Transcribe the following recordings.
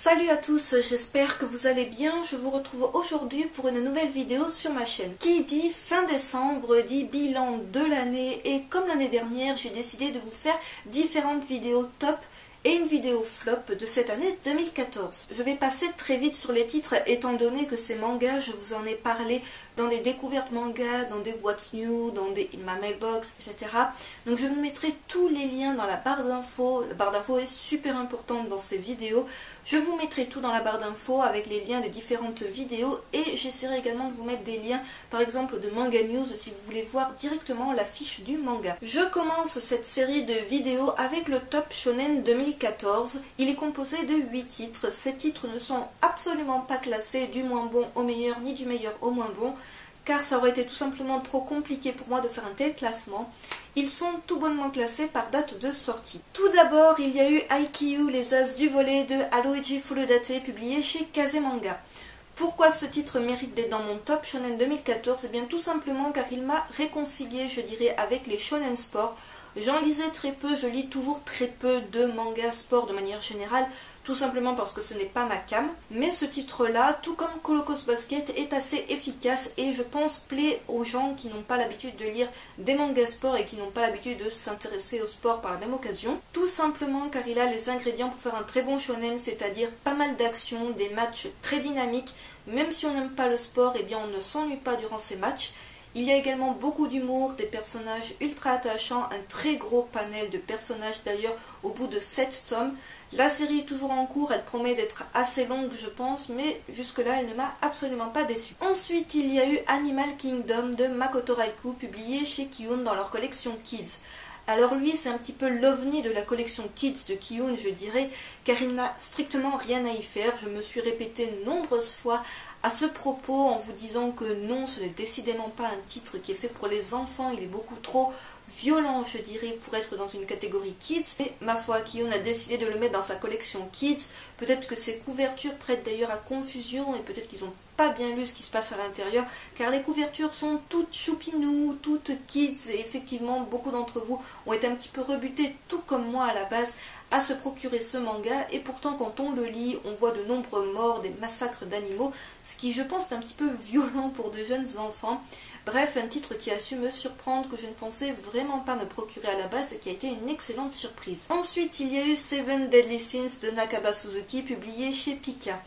Salut à tous, j'espère que vous allez bien. Je vous retrouve aujourd'hui pour une nouvelle vidéo sur ma chaîne. Qui dit fin décembre dit bilan de l'année, et comme l'année dernière, j'ai décidé de vous faire différentes vidéos top et une vidéo flop de cette année 2014. Je vais passer très vite sur les titres étant donné que ces mangas, je vous en ai parlé dans des découvertes mangas, dans des What's New, dans des In My Mailbox, etc. Donc je vous mettrai tous les liens dans la barre d'infos. La barre d'infos est super importante dans ces vidéos. Je vous mettrai tout dans la barre d'infos avec les liens des différentes vidéos, et j'essaierai également de vous mettre des liens par exemple de Manga News si vous voulez voir directement la fiche du manga. Je commence cette série de vidéos avec le Top Shonen 2014. Il est composé de 8 titres. Ces titres ne sont absolument pas classés du moins bon au meilleur ni du meilleur au moins bon, car ça aurait été tout simplement trop compliqué pour moi de faire un tel classement. Ils sont tout bonnement classés par date de sortie. Tout d'abord, il y a eu Haikyuu, les As du volet de Haruji Furudate, publié chez Kazemanga. Pourquoi ce titre mérite d'être dans mon Top Shonen 2014? Eh bien tout simplement car il m'a réconcilié, je dirais, avec les shonen sport. J'en lisais très peu, je lis toujours très peu de manga sport de manière générale, tout simplement parce que ce n'est pas ma came. Mais ce titre-là, tout comme Colocos Basket, est assez efficace et je pense plaît aux gens qui n'ont pas l'habitude de lire des mangas sport et qui n'ont pas l'habitude de s'intéresser au sport par la même occasion. Tout simplement car il a les ingrédients pour faire un très bon shonen, c'est-à-dire pas mal d'action, des matchs très dynamiques. Même si on n'aime pas le sport, eh bien on ne s'ennuie pas durant ces matchs. Il y a également beaucoup d'humour, des personnages ultra attachants, un très gros panel de personnages d'ailleurs au bout de 7 tomes. La série est toujours en cours, elle promet d'être assez longue je pense, mais jusque-là elle ne m'a absolument pas déçue. Ensuite il y a eu Animal Kingdom de Makoto Raikou, publié chez Kiun dans leur collection Kids. Alors lui c'est un petit peu l'ovni de la collection Kids de Kiun je dirais, car il n'a strictement rien à y faire. Je me suis répétée de nombreuses fois à ce propos en vous disant que non, ce n'est décidément pas un titre qui est fait pour les enfants, il est beaucoup trop violent je dirais pour être dans une catégorie Kids. Et ma foi, Kiun a décidé de le mettre dans sa collection Kids. Peut-être que ses couvertures prêtent d'ailleurs à confusion et peut-être qu'ils n'ont pas bien lu ce qui se passe à l'intérieur, car les couvertures sont toutes choupinou, toutes kids, et effectivement beaucoup d'entre vous ont été un petit peu rebutés, tout comme moi à la base, à se procurer ce manga, et pourtant quand on le lit, on voit de nombreux morts, des massacres d'animaux, ce qui je pense est un petit peu violent pour de jeunes enfants. Bref, un titre qui a su me surprendre, que je ne pensais vraiment pas me procurer à la base et qui a été une excellente surprise. Ensuite, il y a eu Seven Deadly Sins de Nakaba Suzuki, publié chez Pika.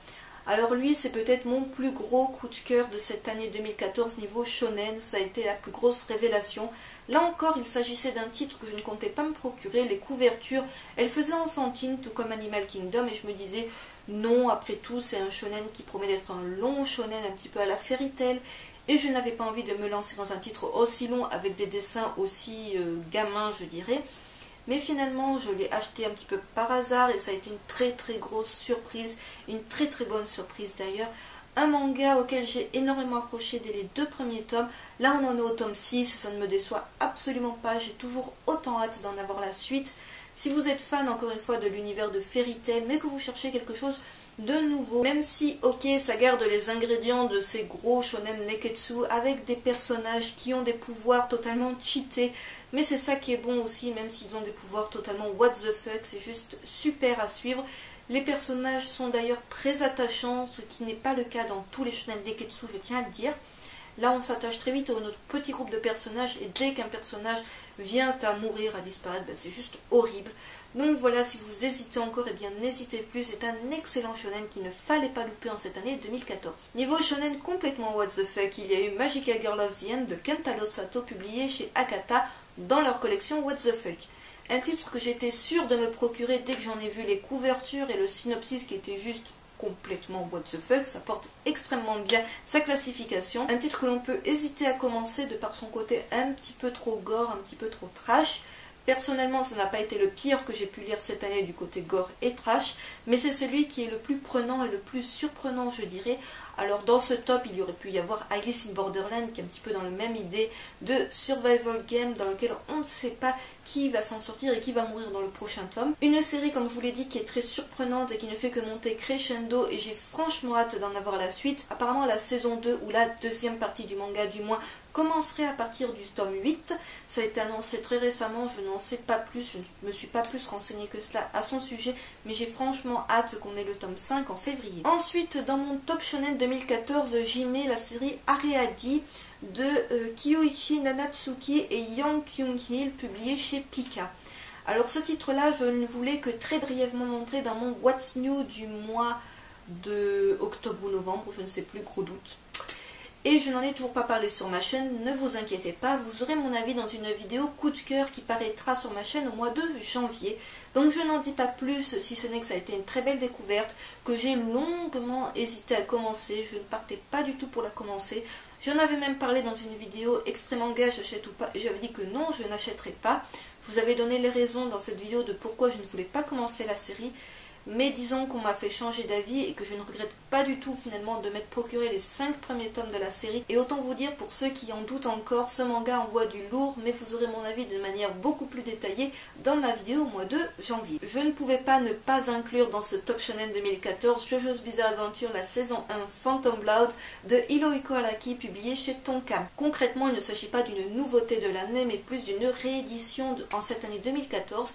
Alors lui, c'est peut-être mon plus gros coup de cœur de cette année 2014 niveau shonen, ça a été la plus grosse révélation. Là encore, il s'agissait d'un titre que je ne comptais pas me procurer. Les couvertures, elles faisaient enfantine, tout comme Animal Kingdom, et je me disais, non, après tout, c'est un shonen qui promet d'être un long shonen, un petit peu à la Fairy Tail, et je n'avais pas envie de me lancer dans un titre aussi long, avec des dessins aussi gamins, je dirais. Mais finalement, je l'ai acheté un petit peu par hasard et ça a été une très très grosse surprise, une très très bonne surprise d'ailleurs. Un manga auquel j'ai énormément accroché dès les 2 premiers tomes. Là, on en est au tome 6, ça ne me déçoit absolument pas. J'ai toujours autant hâte d'en avoir la suite. Si vous êtes fan, encore une fois, de l'univers de Fairy Tail, mais que vous cherchez quelque chose de nouveau, même si, ok, ça garde les ingrédients de ces gros shonen neketsu avec des personnages qui ont des pouvoirs totalement cheatés, mais c'est ça qui est bon aussi, même s'ils ont des pouvoirs totalement what the fuck, c'est juste super à suivre. Les personnages sont d'ailleurs très attachants, ce qui n'est pas le cas dans tous les shonen neketsu, je tiens à le dire. Là, on s'attache très vite à notre petit groupe de personnages, et dès qu'un personnage vient à mourir, à disparaître, ben c'est juste horrible. Donc voilà, si vous hésitez encore, eh bien n'hésitez plus, c'est un excellent shonen qu'il ne fallait pas louper en cette année 2014. Niveau shonen complètement what the fuck, il y a eu Magical Girl of the End de Kentaro Sato, publié chez Akata dans leur collection What the Fuck. Un titre que j'étais sûre de me procurer dès que j'en ai vu les couvertures et le synopsis qui était juste complètement what the fuck, ça porte extrêmement bien sa classification. Un titre que l'on peut hésiter à commencer de par son côté un petit peu trop gore, un petit peu trop trash. Personnellement, ça n'a pas été le pire que j'ai pu lire cette année du côté gore et trash, mais c'est celui qui est le plus prenant et le plus surprenant, je dirais. Alors dans ce top, il y aurait pu y avoir Alice in Borderland, qui est un petit peu dans la même idée de survival game, dans lequel on ne sait pas qui va s'en sortir et qui va mourir dans le prochain tome. Une série, comme je vous l'ai dit, qui est très surprenante et qui ne fait que monter crescendo, et j'ai franchement hâte d'en avoir la suite. Apparemment la saison 2, ou la deuxième partie du manga du moins, commencerait à partir du tome 8. Ça a été annoncé très récemment, je n'en sais pas plus, je ne me suis pas plus renseignée que cela à son sujet, mais j'ai franchement hâte qu'on ait le tome 5 en février. Ensuite, dans mon top shonen 2014, j'y mets la série Areadi de Kyoichi Nanatsuki et Yang Kyung-hil, publié chez Pika. Alors ce titre-là, je ne voulais que très brièvement montrer dans mon What's New du mois de octobre ou novembre, je ne sais plus, gros doute. Et je n'en ai toujours pas parlé sur ma chaîne, ne vous inquiétez pas, vous aurez mon avis dans une vidéo coup de cœur qui paraîtra sur ma chaîne au mois de janvier. Donc je n'en dis pas plus, si ce n'est que ça a été une très belle découverte, que j'ai longuement hésité à commencer, je ne partais pas du tout pour la commencer. J'en avais même parlé dans une vidéo extrêmement gage, j'achète ou pas, et j'avais dit que non, je n'achèterai pas. Je vous avais donné les raisons dans cette vidéo de pourquoi je ne voulais pas commencer la série. Mais disons qu'on m'a fait changer d'avis et que je ne regrette pas du tout finalement de m'être procuré les 5 premiers tomes de la série. Et autant vous dire, pour ceux qui en doutent encore, ce manga envoie du lourd, mais vous aurez mon avis de manière beaucoup plus détaillée dans ma vidéo au mois de janvier. Je ne pouvais pas ne pas inclure dans ce Top Shonen 2014 JoJo's Bizarre Adventure, la saison 1 Phantom Blood de Hirohiko Araki, publié chez Tonkam. Concrètement, il ne s'agit pas d'une nouveauté de l'année, mais plus d'une réédition en cette année 2014.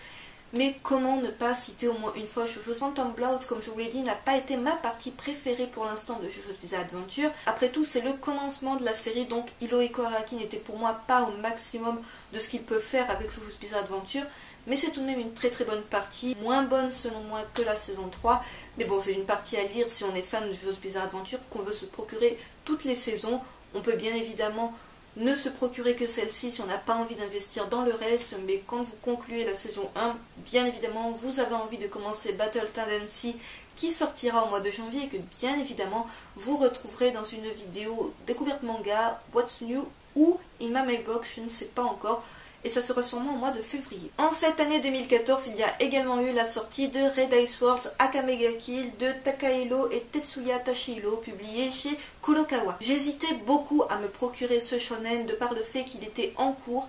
Mais comment ne pas citer au moins une fois JoJo's Phantom Blood, comme je vous l'ai dit, n'a pas été ma partie préférée pour l'instant de JoJo's Bizarre Adventure. Après tout, c'est le commencement de la série, donc Hirohiko Araki n'était pour moi pas au maximum de ce qu'il peut faire avec JoJo's Bizarre Adventure. Mais c'est tout de même une très très bonne partie, moins bonne selon moi que la saison 3. Mais bon, c'est une partie à lire si on est fan de JoJo's Bizarre Adventure, qu'on veut se procurer toutes les saisons. On peut bien évidemment ne se procurer que celle-ci si on n'a pas envie d'investir dans le reste, mais quand vous concluez la saison 1, bien évidemment vous avez envie de commencer Battle Tendency qui sortira au mois de janvier et que bien évidemment vous retrouverez dans une vidéo découverte manga, What's New ou In My Mailbox, je ne sais pas encore. Et ça sera sûrement au mois de février. En cette année 2014, il y a également eu la sortie de Red Ice Swords Akame ga Kill de Takahiro et Tetsuya Tashihiro, publié chez Kurokawa. J'hésitais beaucoup à me procurer ce shonen de par le fait qu'il était en cours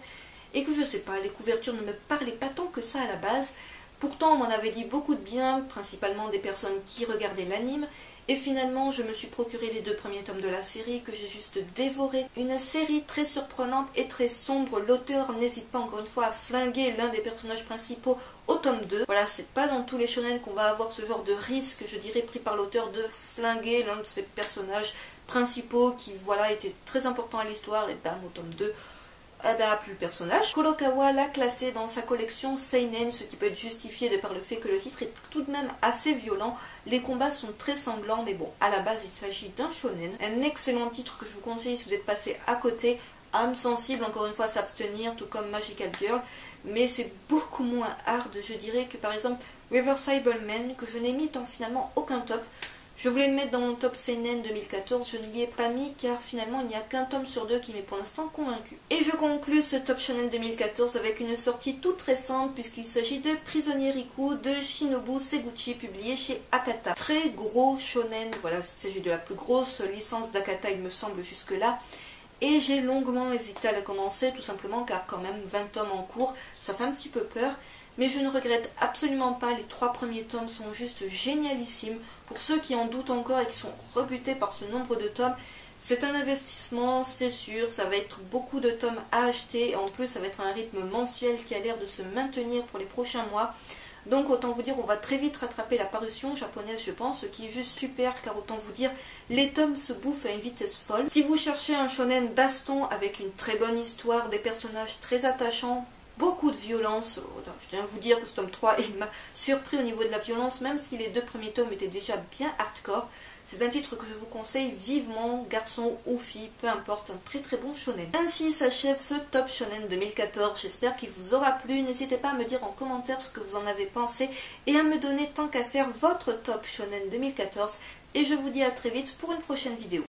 et que je sais pas, les couvertures ne me parlaient pas tant que ça à la base. Pourtant on m'en avait dit beaucoup de bien, principalement des personnes qui regardaient l'anime. Et finalement, je me suis procuré les 2 premiers tomes de la série que j'ai juste dévoré. Une série très surprenante et très sombre. L'auteur n'hésite pas encore une fois à flinguer l'un des personnages principaux au tome 2. Voilà, c'est pas dans tous les shonen qu'on va avoir ce genre de risque, je dirais, pris par l'auteur de flinguer l'un de ses personnages principaux qui, voilà, était très important à l'histoire. Et bam, au tome 2... eh ben, plus le personnage. Kurokawa l'a classé dans sa collection Seinen, ce qui peut être justifié de par le fait que le titre est tout de même assez violent. Les combats sont très sanglants, mais bon, à la base il s'agit d'un shonen. Un excellent titre que je vous conseille si vous êtes passé à côté. Âme sensible, encore une fois, s'abstenir, tout comme Magical Girl. Mais c'est beaucoup moins hard, je dirais, que par exemple Reversible Man, que je n'ai mis dans finalement aucun top. Je voulais le mettre dans mon top Seinen 2014, je ne l'y ai pas mis car finalement il n'y a qu'un tome sur 2 qui m'est pour l'instant convaincu. Et je conclus ce top shonen 2014 avec une sortie toute récente puisqu'il s'agit de Prisonnier Riku de Shinobu Seguchi, publié chez Akata. Très gros shonen, voilà, il s'agit de la plus grosse licence d'Akata il me semble jusque là. Et j'ai longuement hésité à la commencer tout simplement car quand même 20 tomes en cours, ça fait un petit peu peur. Mais je ne regrette absolument pas, les 3 premiers tomes sont juste génialissimes. Pour ceux qui en doutent encore et qui sont rebutés par ce nombre de tomes, c'est un investissement, c'est sûr, ça va être beaucoup de tomes à acheter. Et en plus, ça va être un rythme mensuel qui a l'air de se maintenir pour les prochains mois. Donc autant vous dire, on va très vite rattraper la parution japonaise, je pense, ce qui est juste super, car autant vous dire, les tomes se bouffent à une vitesse folle. Si vous cherchez un shonen baston avec une très bonne histoire, des personnages très attachants, beaucoup de violence, je tiens à vous dire que ce tome 3 il m'a surpris au niveau de la violence, même si les 2 premiers tomes étaient déjà bien hardcore. C'est un titre que je vous conseille vivement, garçon ou fille, peu importe, un très très bon shonen. Ainsi s'achève ce Top Shonen 2014, j'espère qu'il vous aura plu. N'hésitez pas à me dire en commentaire ce que vous en avez pensé et à me donner tant qu'à faire votre Top Shonen 2014. Et je vous dis à très vite pour une prochaine vidéo.